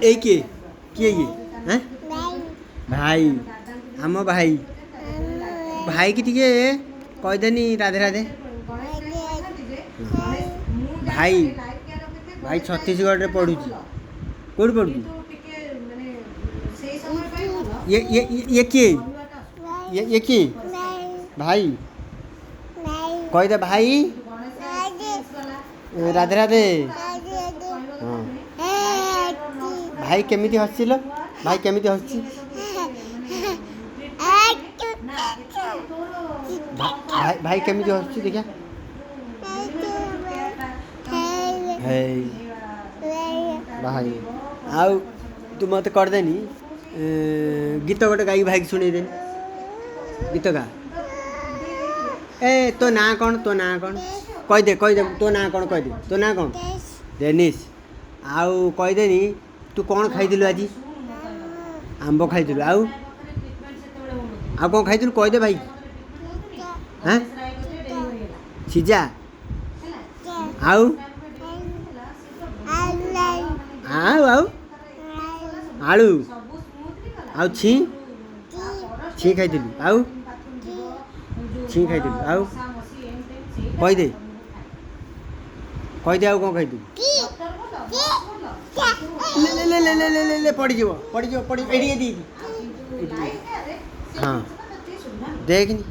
ए किए ये हैं भाई आम भाई भाई की टिके कहदेनी राधे राधे भाई भाई छत्तीसगढ़ में पढ़ू कौट पढ़ू ये किए ये किए भाई कहदे भाई राधे राधे हाँ भाई केमिति हसिल भाई केमिति हसी भाई भाई केमिति हसी देखा भाई आउ तू मत करदेनी गीत गोटे गाई भाई शुणे दे गीत गा ए तो ना कौन कहदे तो ना कौन कहदे तो ना कौन डेनिस आउ कहदेनी तू कौन खाइलु आज आंब खाइलु आउ कौन खाइलु कहदे भाई हाँ सिजा आउ आउ आउ आलू आउ छी खाइलु आउ छी खाइलु आउ कहदे आउ कौन खाइलु ले पड़ हाँ देखनी